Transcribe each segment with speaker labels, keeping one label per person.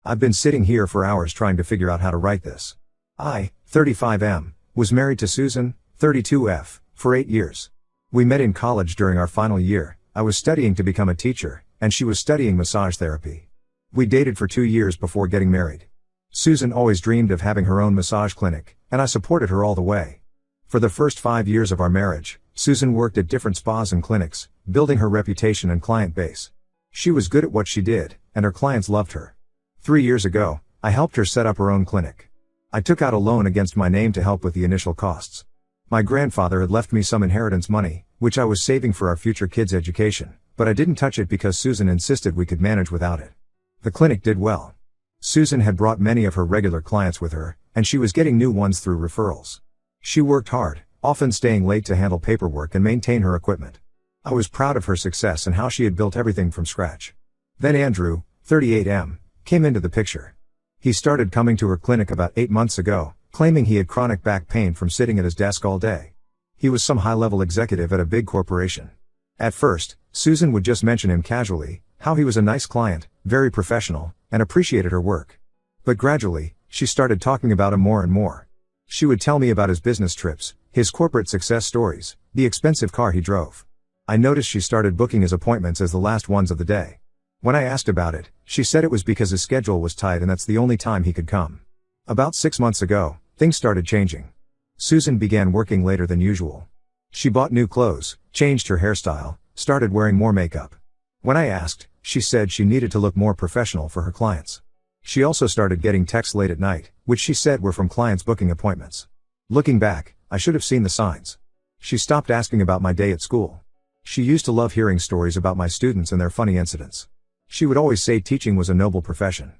Speaker 1: I've been sitting here for hours trying to figure out how to write this. I, 35M, was married to Susan, 32F, for 8 years. We met in college during our final year. I was studying to become a teacher, and she was studying massage therapy. We dated for 2 years before getting married. Susan always dreamed of having her own massage clinic, and I supported her all the way. For the first 5 years of our marriage, Susan worked at different spas and clinics, building her reputation and client base. She was good at what she did, and her clients loved her. 3 years ago, I helped her set up her own clinic. I took out a loan against my name to help with the initial costs. My grandfather had left me some inheritance money, which I was saving for our future kids' education, but I didn't touch it because Susan insisted we could manage without it. The clinic did well. Susan had brought many of her regular clients with her, and she was getting new ones through referrals. She worked hard, often staying late to handle paperwork and maintain her equipment. I was proud of her success and how she had built everything from scratch. Then Andrew, 38M, came into the picture. He started coming to her clinic about 8 months ago, claiming he had chronic back pain from sitting at his desk all day. He was some high-level executive at a big corporation. At first, Susan would just mention him casually, how he was a nice client, very professional, and appreciated her work. But gradually, she started talking about him more and more. She would tell me about his business trips, his corporate success stories, the expensive car he drove. I noticed she started booking his appointments as the last ones of the day. When I asked about it, she said it was because his schedule was tight and that's the only time he could come. About 6 months ago, things started changing. Susan began working later than usual. She bought new clothes, changed her hairstyle, started wearing more makeup. When I asked, she said she needed to look more professional for her clients. She also started getting texts late at night, which she said were from clients booking appointments. Looking back, I should have seen the signs. She stopped asking about my day at school. She used to love hearing stories about my students and their funny incidents. She would always say teaching was a noble profession.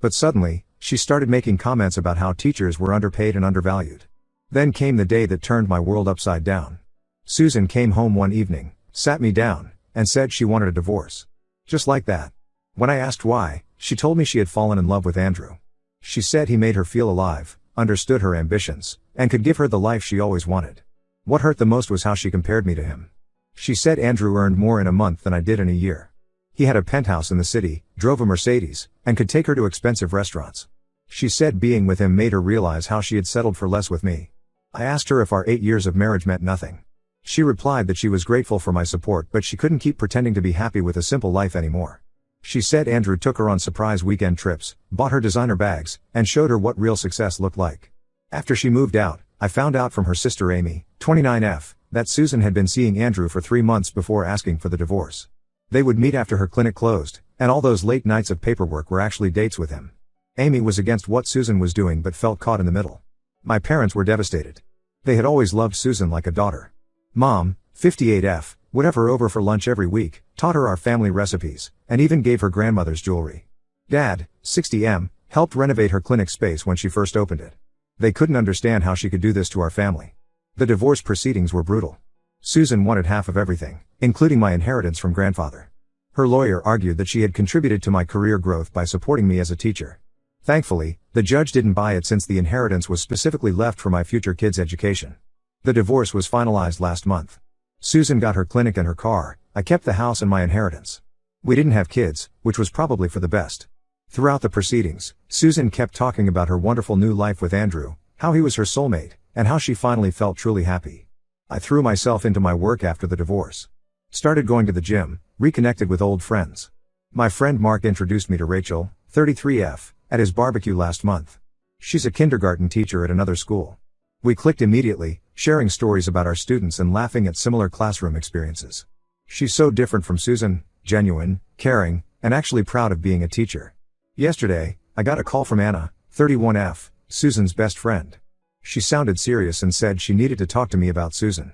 Speaker 1: But suddenly, she started making comments about how teachers were underpaid and undervalued. Then came the day that turned my world upside down. Susan came home one evening, sat me down, and said she wanted a divorce. Just like that. When I asked why, she told me she had fallen in love with Andrew. She said he made her feel alive, understood her ambitions, and could give her the life she always wanted. What hurt the most was how she compared me to him. She said Andrew earned more in a month than I did in a year. He had a penthouse in the city, drove a Mercedes, and could take her to expensive restaurants. She said being with him made her realize how she had settled for less with me. I asked her if our 8 years of marriage meant nothing. She replied that she was grateful for my support but she couldn't keep pretending to be happy with a simple life anymore. She said Andrew took her on surprise weekend trips, bought her designer bags, and showed her what real success looked like. After she moved out, I found out from her sister Amy, 29F, that Susan had been seeing Andrew for 3 months before asking for the divorce. They would meet after her clinic closed, and all those late nights of paperwork were actually dates with him. Amy was against what Susan was doing but felt caught in the middle. My parents were devastated. They had always loved Susan like a daughter. Mom, 58F, would have her over for lunch every week, taught her our family recipes, and even gave her grandmother's jewelry. Dad, 60M, helped renovate her clinic space when she first opened it. They couldn't understand how she could do this to our family. The divorce proceedings were brutal. Susan wanted half of everything, including my inheritance from grandfather. Her lawyer argued that she had contributed to my career growth by supporting me as a teacher. Thankfully, the judge didn't buy it since the inheritance was specifically left for my future kids' education. The divorce was finalized last month. Susan got her clinic and her car, I kept the house and my inheritance. We didn't have kids, which was probably for the best. Throughout the proceedings, Susan kept talking about her wonderful new life with Andrew, how he was her soulmate, and how she finally felt truly happy. I threw myself into my work after the divorce. Started going to the gym, reconnected with old friends. My friend Mark introduced me to Rachel, 33F, at his barbecue last month. She's a kindergarten teacher at another school. We clicked immediately, sharing stories about our students and laughing at similar classroom experiences. She's so different from Susan, genuine, caring, and actually proud of being a teacher. Yesterday, I got a call from Anna, 31F, Susan's best friend. She sounded serious and said she needed to talk to me about Susan.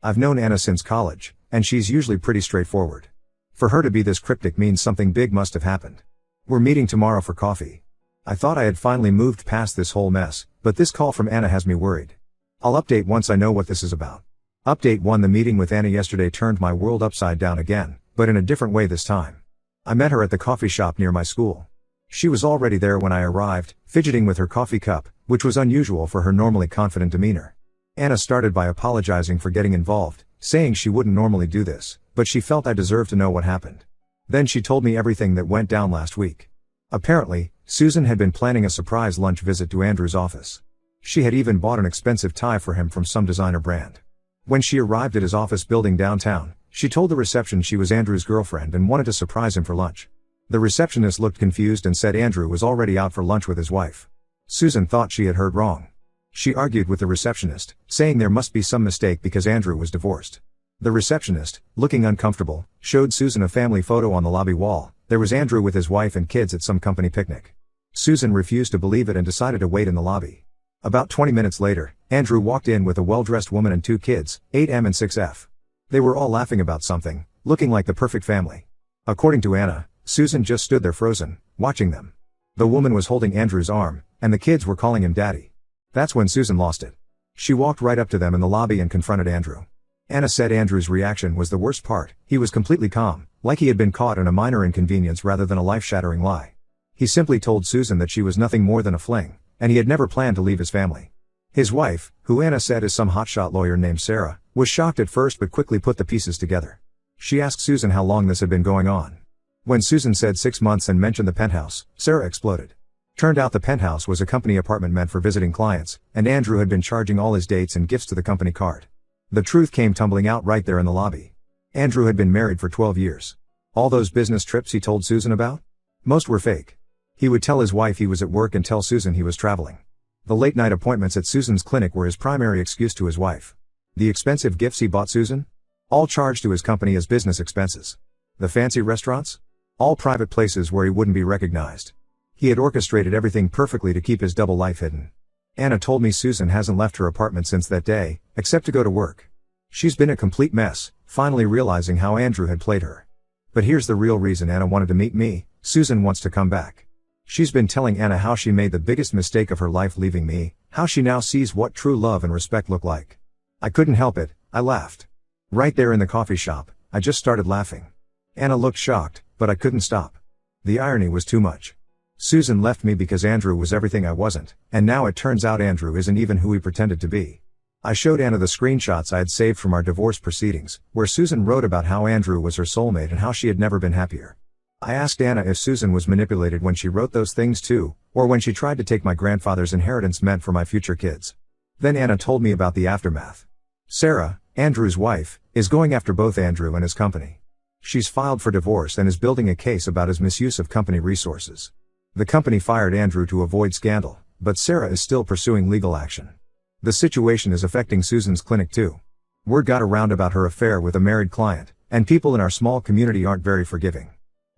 Speaker 1: I've known Anna since college, and she's usually pretty straightforward. For her to be this cryptic means something big must have happened. We're meeting tomorrow for coffee. I thought I had finally moved past this whole mess, but this call from Anna has me worried. I'll update once I know what this is about. Update 1: The meeting with Anna yesterday turned my world upside down again, but in a different way this time. I met her at the coffee shop near my school. She was already there when I arrived, fidgeting with her coffee cup, which was unusual for her normally confident demeanor. Anna started by apologizing for getting involved, saying she wouldn't normally do this, but she felt I deserved to know what happened. Then she told me everything that went down last week. Apparently, Susan had been planning a surprise lunch visit to Andrew's office. She had even bought an expensive tie for him from some designer brand. When she arrived at his office building downtown, she told the reception she was Andrew's girlfriend and wanted to surprise him for lunch. The receptionist looked confused and said Andrew was already out for lunch with his wife. Susan thought she had heard wrong. She argued with the receptionist, saying there must be some mistake because Andrew was divorced. The receptionist, looking uncomfortable, showed Susan a family photo on the lobby wall. There was Andrew with his wife and kids at some company picnic. Susan refused to believe it and decided to wait in the lobby. About 20 minutes later, Andrew walked in with a well-dressed woman and 2 kids, 8M and 6F. They were all laughing about something, looking like the perfect family. According to Anna, Susan just stood there frozen, watching them. The woman was holding Andrew's arm, and the kids were calling him daddy. That's when Susan lost it. She walked right up to them in the lobby and confronted Andrew. Anna said Andrew's reaction was the worst part. He was completely calm, like he had been caught in a minor inconvenience rather than a life-shattering lie. He simply told Susan that she was nothing more than a fling, and he had never planned to leave his family. His wife, who Anna said is some hotshot lawyer named Sarah, was shocked at first but quickly put the pieces together. She asked Susan how long this had been going on. When Susan said 6 months and mentioned the penthouse, Sarah exploded. Turned out the penthouse was a company apartment meant for visiting clients, and Andrew had been charging all his dates and gifts to the company card. The truth came tumbling out right there in the lobby. Andrew had been married for 12 years. All those business trips he told Susan about? Most were fake. He would tell his wife he was at work and tell Susan he was traveling. The late-night appointments at Susan's clinic were his primary excuse to his wife. The expensive gifts he bought Susan? All charged to his company as business expenses. The fancy restaurants? All private places where he wouldn't be recognized. He had orchestrated everything perfectly to keep his double life hidden. Anna told me Susan hasn't left her apartment since that day, except to go to work. She's been a complete mess, finally realizing how Andrew had played her. But here's the real reason Anna wanted to meet me: Susan wants to come back. She's been telling Anna how she made the biggest mistake of her life leaving me, how she now sees what true love and respect look like. I couldn't help it, I laughed. Right there in the coffee shop, I just started laughing. Anna looked shocked, but I couldn't stop. The irony was too much. Susan left me because Andrew was everything I wasn't, and now it turns out Andrew isn't even who he pretended to be. I showed Anna the screenshots I had saved from our divorce proceedings, where Susan wrote about how Andrew was her soulmate and how she had never been happier. I asked Anna if Susan was manipulated when she wrote those things too, or when she tried to take my grandfather's inheritance meant for my future kids. Then Anna told me about the aftermath. Sarah, Andrew's wife, is going after both Andrew and his company. She's filed for divorce and is building a case about his misuse of company resources. The company fired Andrew to avoid scandal, but Sarah is still pursuing legal action. The situation is affecting Susan's clinic too. Word got around about her affair with a married client, and people in our small community aren't very forgiving.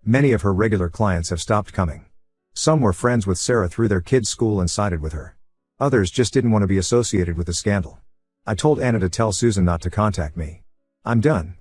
Speaker 1: Many of her regular clients have stopped coming. Some were friends with Sarah through their kids' school and sided with her. Others just didn't want to be associated with the scandal. I told Anna to tell Susan not to contact me. I'm done.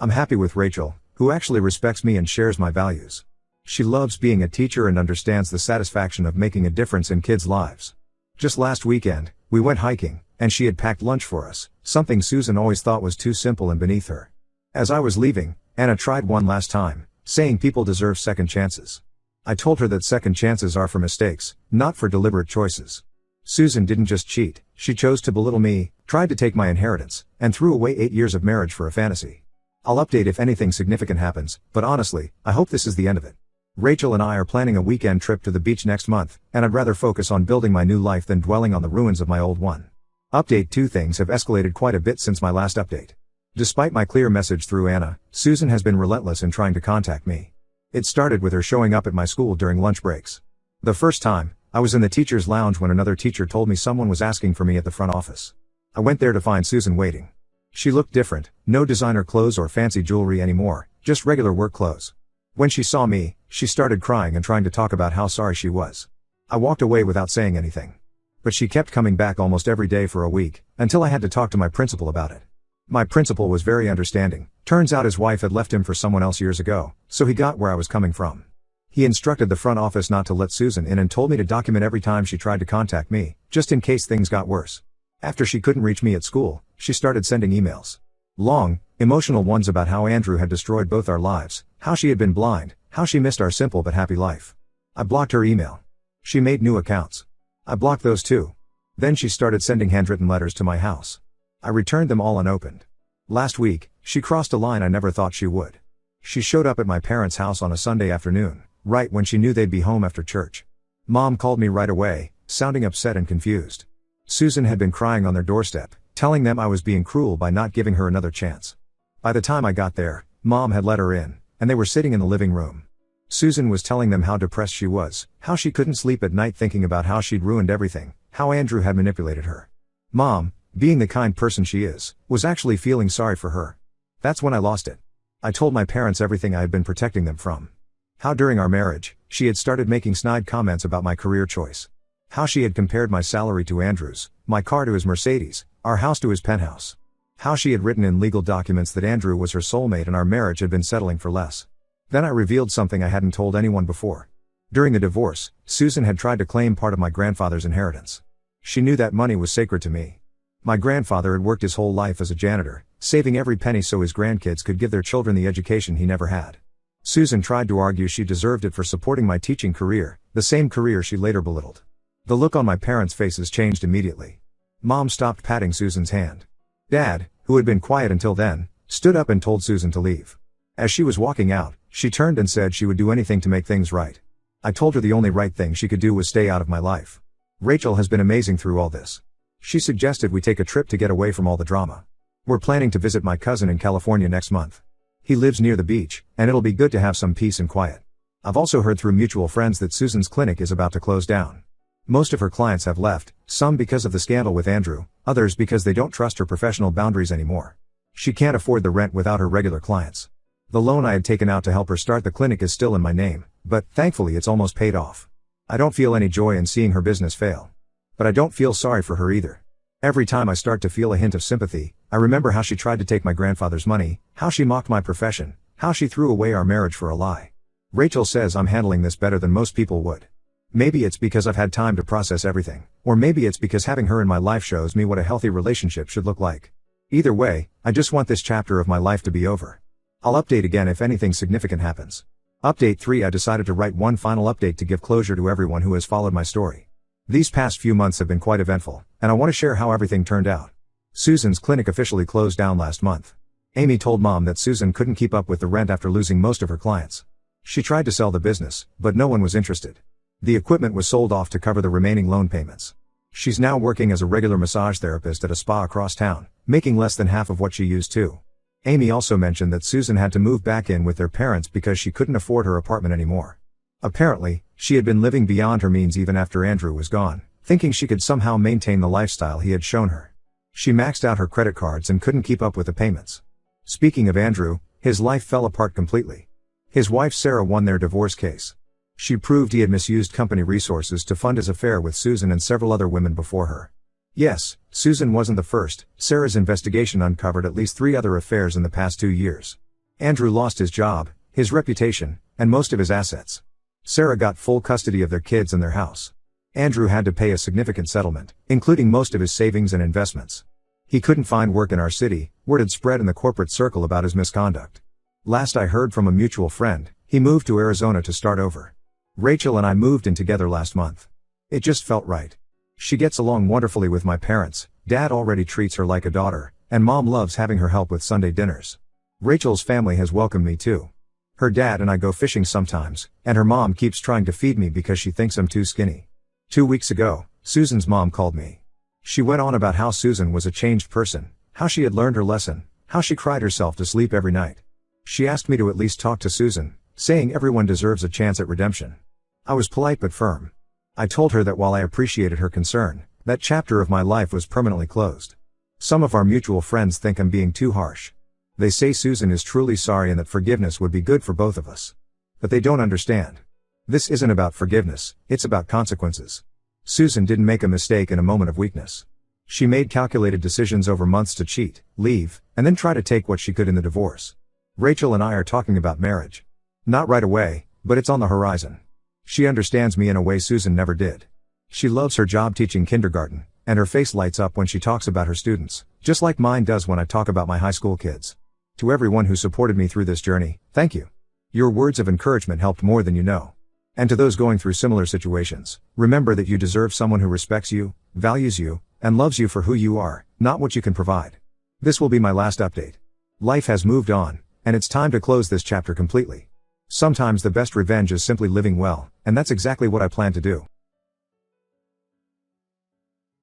Speaker 1: I'm happy with Rachel, who actually respects me and shares my values. She loves being a teacher and understands the satisfaction of making a difference in kids' lives. Just last weekend, we went hiking, and she had packed lunch for us, something Susan always thought was too simple and beneath her. As I was leaving, Anna tried one last time, saying people deserve second chances. I told her that second chances are for mistakes, not for deliberate choices. Susan didn't just cheat, she chose to belittle me, tried to take my inheritance, and threw away 8 years of marriage for a fantasy. I'll update if anything significant happens, but honestly, I hope this is the end of it. Rachel and I are planning a weekend trip to the beach next month, and I'd rather focus on building my new life than dwelling on the ruins of my old one. Update 2: Things have escalated quite a bit since my last update. Despite my clear message through Anna, Susan has been relentless in trying to contact me. It started with her showing up at my school during lunch breaks. The first time, I was in the teacher's lounge when another teacher told me someone was asking for me at the front office. I went there to find Susan waiting. She looked different, no designer clothes or fancy jewelry anymore, just regular work clothes. When she saw me, she started crying and trying to talk about how sorry she was. I walked away without saying anything. But she kept coming back almost every day for a week, until I had to talk to my principal about it. My principal was very understanding. Turns out his wife had left him for someone else years ago, so he got where I was coming from. He instructed the front office not to let Susan in and told me to document every time she tried to contact me, just in case things got worse. After she couldn't reach me at school, she started sending emails. Long, emotional ones about how Andrew had destroyed both our lives, how she had been blind, how she missed our simple but happy life. I blocked her email. She made new accounts. I blocked those too. Then she started sending handwritten letters to my house. I returned them all unopened. Last week, she crossed a line I never thought she would. She showed up at my parents' house on a Sunday afternoon, right when she knew they'd be home after church. Mom called me right away, sounding upset and confused. Susan had been crying on their doorstep, telling them I was being cruel by not giving her another chance. By the time I got there, Mom had let her in, and they were sitting in the living room. Susan was telling them how depressed she was, how she couldn't sleep at night thinking about how she'd ruined everything, how Andrew had manipulated her. Mom, being the kind person she is, was actually feeling sorry for her. That's when I lost it. I told my parents everything I had been protecting them from. How during our marriage, she had started making snide comments about my career choice. How she had compared my salary to Andrew's, my car to his Mercedes, our house to his penthouse. How she had written in legal documents that Andrew was her soulmate and our marriage had been settling for less. Then I revealed something I hadn't told anyone before. During the divorce, Susan had tried to claim part of my grandfather's inheritance. She knew that money was sacred to me. My grandfather had worked his whole life as a janitor, saving every penny so his grandkids could give their children the education he never had. Susan tried to argue she deserved it for supporting my teaching career, the same career she later belittled. The look on my parents' faces changed immediately. Mom stopped patting Susan's hand. Dad, who had been quiet until then, stood up and told Susan to leave. As she was walking out, she turned and said she would do anything to make things right. I told her the only right thing she could do was stay out of my life. Rachel has been amazing through all this. She suggested we take a trip to get away from all the drama. We're planning to visit my cousin in California next month. He lives near the beach, and it'll be good to have some peace and quiet. I've also heard through mutual friends that Susan's clinic is about to close down. Most of her clients have left, some because of the scandal with Andrew, others because they don't trust her professional boundaries anymore. She can't afford the rent without her regular clients. The loan I had taken out to help her start the clinic is still in my name, but thankfully it's almost paid off. I don't feel any joy in seeing her business fail. But I don't feel sorry for her either. Every time I start to feel a hint of sympathy, I remember how she tried to take my grandfather's money, how she mocked my profession, how she threw away our marriage for a lie. Rachel says I'm handling this better than most people would. Maybe it's because I've had time to process everything, or maybe it's because having her in my life shows me what a healthy relationship should look like. Either way, I just want this chapter of my life to be over. I'll update again if anything significant happens. Update 3: I decided to write one final update to give closure to everyone who has followed my story. These past few months have been quite eventful, and I want to share how everything turned out. Susan's clinic officially closed down last month. Amy told Mom that Susan couldn't keep up with the rent after losing most of her clients. She tried to sell the business, but no one was interested. The equipment was sold off to cover the remaining loan payments. She's now working as a regular massage therapist at a spa across town, making less than half of what she used to. Amy also mentioned that Susan had to move back in with their parents because she couldn't afford her apartment anymore. Apparently, she had been living beyond her means even after Andrew was gone, thinking she could somehow maintain the lifestyle he had shown her. She maxed out her credit cards and couldn't keep up with the payments. Speaking of Andrew, his life fell apart completely. His wife Sarah won their divorce case. She proved he had misused company resources to fund his affair with Susan and several other women before her. Yes, Susan wasn't the first. Sarah's investigation uncovered at least 3 other affairs in the past 2 years. Andrew lost his job, his reputation, and most of his assets. Sarah got full custody of their kids and their house. Andrew had to pay a significant settlement, including most of his savings and investments. He couldn't find work in our city. Word had spread in the corporate circle about his misconduct. Last I heard from a mutual friend, he moved to Arizona to start over. Rachel and I moved in together last month. It just felt right. She gets along wonderfully with my parents, Dad already treats her like a daughter, and Mom loves having her help with Sunday dinners. Rachel's family has welcomed me too. Her dad and I go fishing sometimes, and her mom keeps trying to feed me because she thinks I'm too skinny. 2 weeks ago, Susan's mom called me. She went on about how Susan was a changed person, how she had learned her lesson, how she cried herself to sleep every night. She asked me to at least talk to Susan, saying everyone deserves a chance at redemption. I was polite but firm. I told her that while I appreciated her concern, that chapter of my life was permanently closed. Some of our mutual friends think I'm being too harsh. They say Susan is truly sorry and that forgiveness would be good for both of us. But they don't understand. This isn't about forgiveness, it's about consequences. Susan didn't make a mistake in a moment of weakness. She made calculated decisions over months to cheat, leave, and then try to take what she could in the divorce. Rachel and I are talking about marriage. Not right away, but it's on the horizon. She understands me in a way Susan never did. She loves her job teaching kindergarten, and her face lights up when she talks about her students, just like mine does when I talk about my high school kids. To everyone who supported me through this journey, thank you. Your words of encouragement helped more than you know. And to those going through similar situations, remember that you deserve someone who respects you, values you, and loves you for who you are, not what you can provide. This will be my last update. Life has moved on, and it's time to close this chapter completely. Sometimes the best revenge is simply living well, and that's exactly what I plan to do.